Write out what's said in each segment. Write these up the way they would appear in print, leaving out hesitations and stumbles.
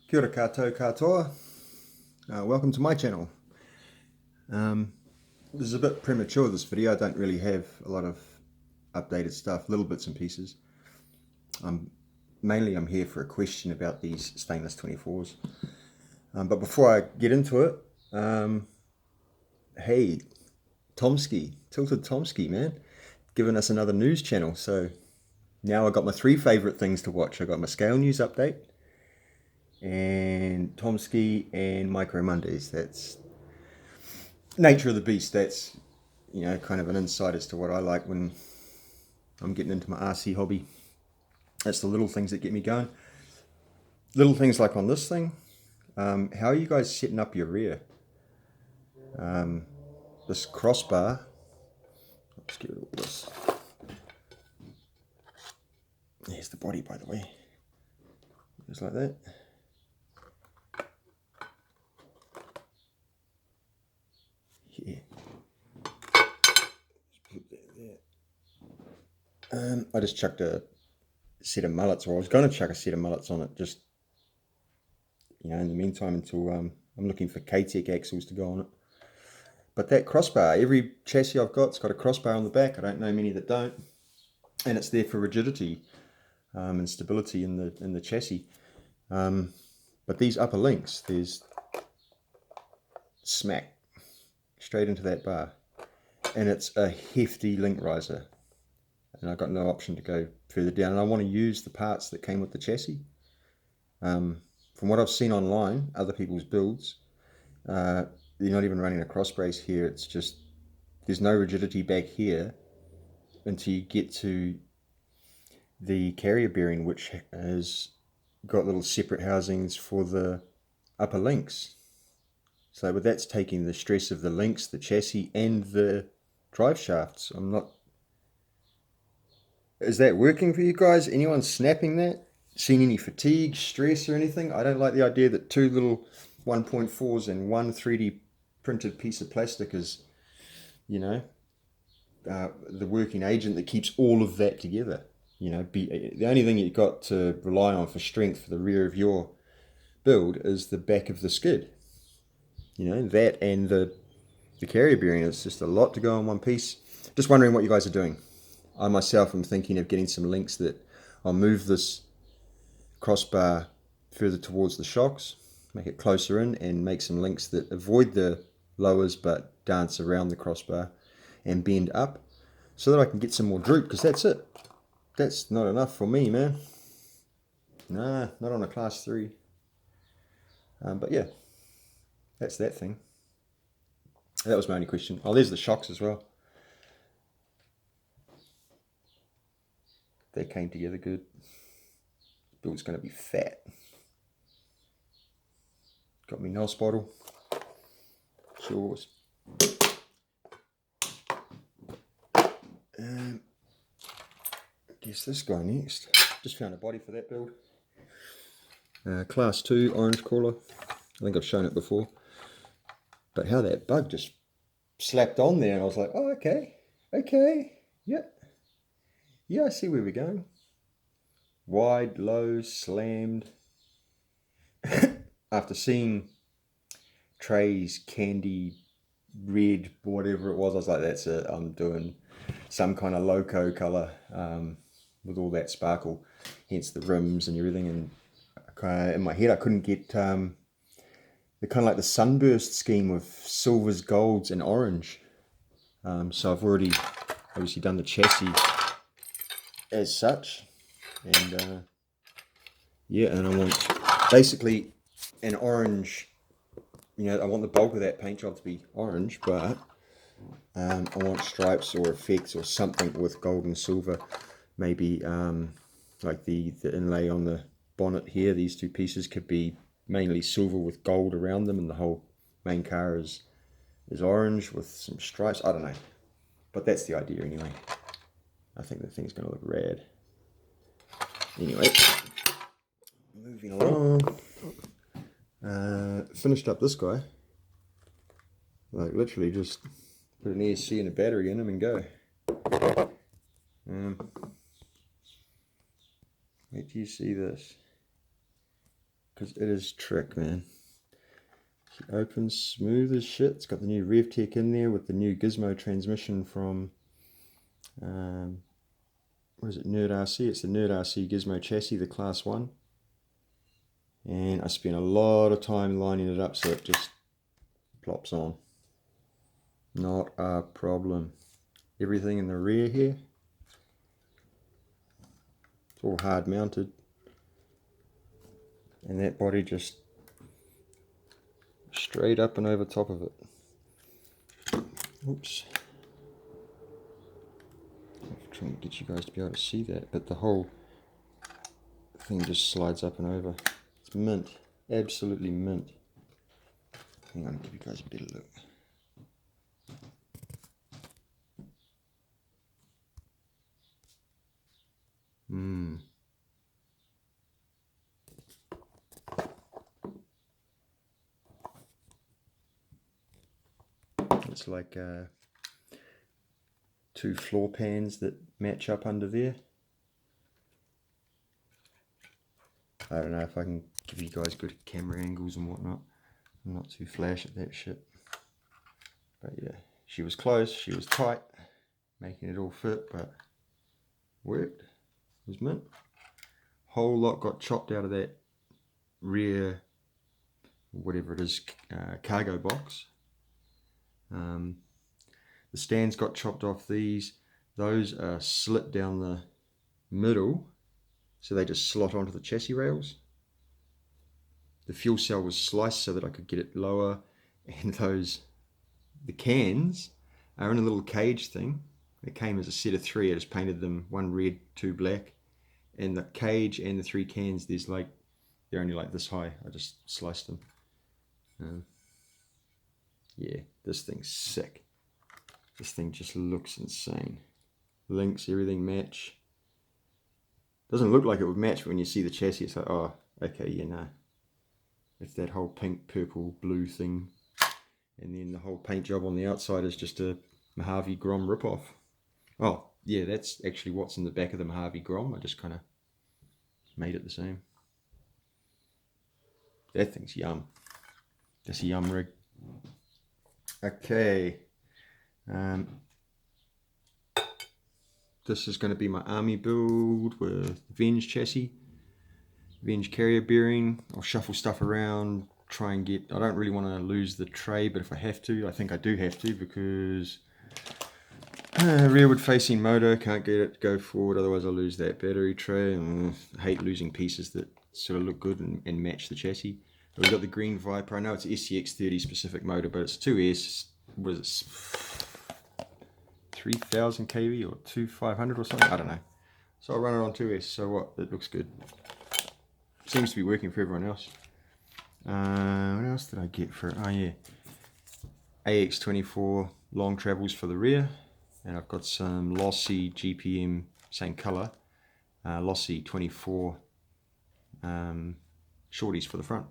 Kia ora koutou katoa. Welcome to my channel. This is a bit premature, this video. I don't really have a lot of updated stuff, little bits and pieces. Mainly I'm here for a question about these stainless 24s. But before I get into it, hey, Tomsky, Tilted Tomsky, man, giving us another news channel. So now I got my three favourite things to watch. I got my Scale News update, and Tomsky and Micro Mondays. That's nature of the beast. That's, kind of an insight as to what I like when I'm getting into my RC hobby. That's the little things that get me going. Little things like on this thing. How are you guys setting up your rear? This crossbar. Let's get rid of this. Here's the body, by the way. Just like that. Yeah. I just chucked a set of mullets, or I was going to chuck a set of mullets on it, just, in the meantime, until I'm looking for K-Tech axles to go on it. But that crossbar, every chassis I've got's got a crossbar on the back. I don't know many that don't, and it's there for rigidity and stability in the chassis. But these upper links, there's smack straight into that bar, and it's a hefty link riser, and I've got no option to go further down, and I want to use the parts that came with the chassis. From what I've seen online, other people's builds, they're not even running a cross brace here. It's just, there's no rigidity back here until you get to the carrier bearing, which has got little separate housings for the upper links. So, but that's taking the stress of the links, the chassis, and the drive shafts. Is that working for you guys? Anyone snapping that? Seen any fatigue, stress, or anything? I don't like the idea that two little 1.4s and one 3D printed piece of plastic is, the working agent that keeps all of that together. The only thing you've got to rely on for strength for the rear of your build is the back of the skid. That and the carrier bearing. It's just a lot to go in one piece. Just wondering what you guys are doing. I myself am thinking of getting some links that I'll move this crossbar further towards the shocks, make it closer in, and make some links that avoid the lowers but dance around the crossbar and bend up, so that I can get some more droop, because that's it. That's not enough for me, man. Nah, not on a class 3. But yeah, that's that thing. That was my only question. Oh, there's the shocks as well. They came together good. Build's going to be fat. Got me NOS bottle. Sauce. I guess this guy next. Just found a body for that build. Class 2 orange crawler. I think I've shown it before. But how that bug just slapped on there, and I was like, oh, okay, yeah, I see where we're going. Wide, low, slammed. After seeing Trey's candy red, whatever it was, I was like, that's it. I'm doing some kind of loco color with all that sparkle, hence the rims and everything. And in my head, I couldn't get the kind of like the sunburst scheme of silvers, golds, and orange. So I've already obviously done the chassis as such, and yeah, and I want basically an orange. I want the bulk of that paint job to be orange, but I want stripes or effects or something with gold and silver. Maybe like the inlay on the bonnet here. These two pieces could be mainly silver with gold around them, and the whole main car is orange with some stripes. I don't know, but that's the idea anyway. I think the thing's going to look rad. Anyway, moving along. Finished up this guy. Like literally just put an ESC and a battery in him and go. Wait till you see this. because it is trick, man. She opens smooth as shit. It's got the new RevTech in there with the new Gizmo transmission from, what is it, Nerd RC? It's the Nerd RC Gizmo chassis, the Class 1. And I spent a lot of time lining it up so it just plops on. Not a problem. Everything in the rear here, it's all hard mounted. And that body just straight up and over top of it. Oops. I'm trying to get you guys to be able to see that, but the whole thing just slides up and over. It's mint. Absolutely mint. Hang on, I'll give you guys a better look. It's like two floor pans that match up under there. I don't know if I can give you guys good camera angles and whatnot. I'm not too flash at that shit. But yeah, she was close, she was tight, making it all fit, but worked. It was mint. Whole lot got chopped out of that rear, whatever it is, cargo box. The stands got chopped off these. Those are slit down the middle, so they just slot onto the chassis rails. The fuel cell was sliced so that I could get it lower, and the cans are in a little cage thing. It came as a set of 3. I just painted them, 1 red, 2 black, and the cage and the 3 cans, they're only like this high. I just sliced them. Yeah, this thing's sick. This thing just looks insane. Links, everything match. Doesn't look like it would match, but when you see the chassis, it's like, oh, okay, yeah, nah. If that whole pink, purple, blue thing, and then the whole paint job on the outside is just a Mojave Grom ripoff. Oh, yeah, that's actually what's in the back of the Mojave Grom. I just kind of made it the same. That thing's yum. That's a yum rig. Okay. This is going to be my army build with Venge chassis, Venge carrier bearing. I'll shuffle stuff around, try and get, I don't really want to lose the tray, but if I have to, I think I do have to, because rearward facing motor, can't get it to go forward, otherwise I'll lose that battery tray. I hate losing pieces that sort of look good and match the chassis. We've got the green Viper. I know it's an SCX30 specific motor, but it's 2S, what is it, 3000 kV or 2500 or something, I don't know. So I'll run it on 2S, so what, it looks good. Seems to be working for everyone else. What else did I get for it? Oh yeah, AX24 long travels for the rear, and I've got some Lossy GPM, same colour, Lossy 24 shorties for the front.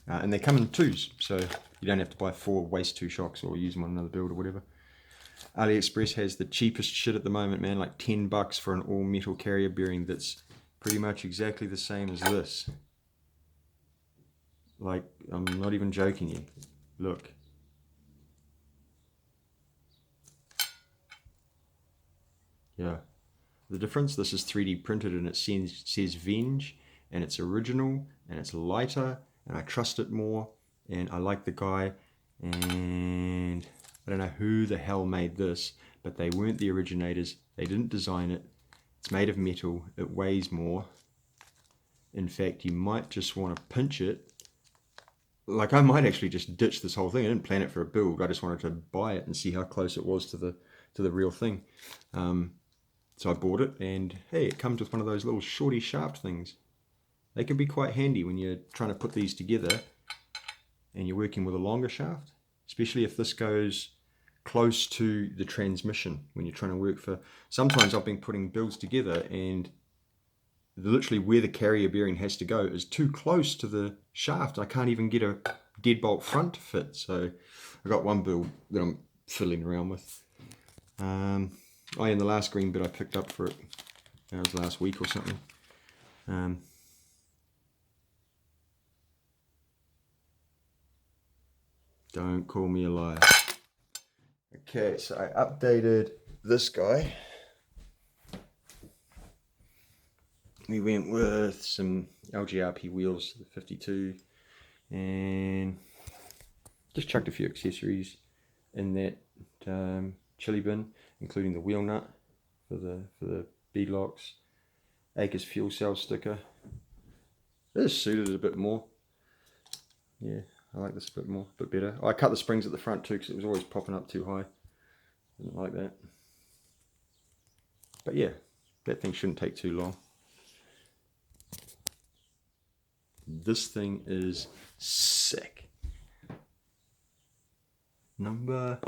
And they come in 2s, so you don't have to buy 4, waste 2 shocks or use them on another build or whatever. AliExpress has the cheapest shit at the moment, man, like $10 for an all metal carrier bearing that's pretty much exactly the same as this. Like, I'm not even joking you. Look. Yeah. The difference, this is 3D printed and it says Venge, and it's original, and it's lighter, and I trust it more, and I like the guy, and I don't know who the hell made this, but they weren't the originators. They didn't design it. It's made of metal. It weighs more. In fact, you might just want to pinch it. Like, I might actually just ditch this whole thing. I didn't plan it for a build. I just wanted to buy it and see how close it was to the real thing. So I bought it, and hey, it comes with one of those little shorty shaft things. They can be quite handy when you're trying to put these together and you're working with a longer shaft, especially if this goes close to the transmission when you're trying to work for. Sometimes I've been putting builds together and literally where the carrier bearing has to go is too close to the shaft. I can't even get a deadbolt front to fit. So I've got one build that I'm fiddling around with. And the last green bit I picked up for it, that was last week or something. Don't call me a liar. Okay, so I updated this guy. We went with some LGRP wheels, the 52, and just chucked a few accessories in that chili bin, including the wheel nut for the beadlocks, Acres fuel cell sticker. This suited it a bit more. Yeah, I like this a bit more, a bit better. I cut the springs at the front too because it was always popping up too high. Didn't like that. But yeah, that thing shouldn't take too long. This thing is sick. Number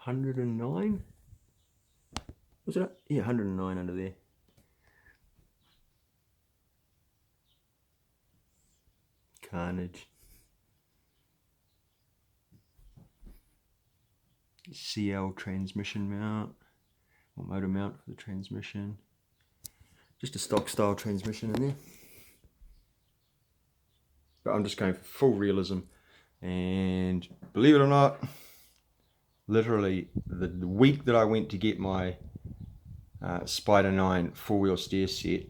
109? Was it? Yeah, 109 under there. Carnage. CL transmission mount, or motor mount for the transmission. Just a stock style transmission in there. But I'm just going for full realism, and believe it or not, literally the week that I went to get my Spider 9 four-wheel steer set,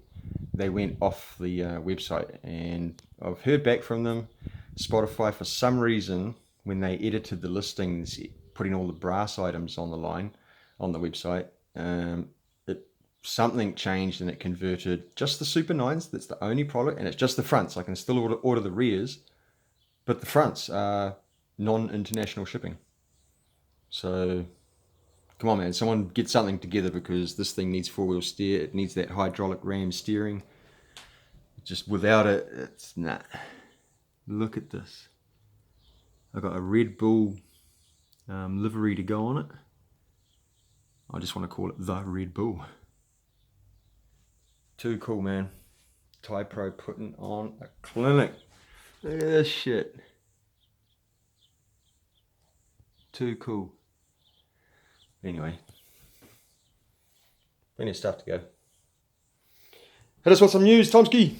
they went off the website, and I've heard back from them. Spotify, for some reason, when they edited the listings, putting all the brass items on the line on the website, something changed and it converted just the Super 9s. That's the only product, and it's just the fronts. I can still order the rears, but the fronts are non-international shipping. So come on, man, someone get something together, because this thing needs four-wheel steer. It needs that hydraulic ram steering. Just without it, it's nah. Look at this. I've got a Red Bull livery to go on it. I just want to call it the Red Bull. Too cool, man. Typro putting on a clinic. Look at this shit. Too cool. Anyway, plenty of stuff to go. Hit us with some news, Tomsky.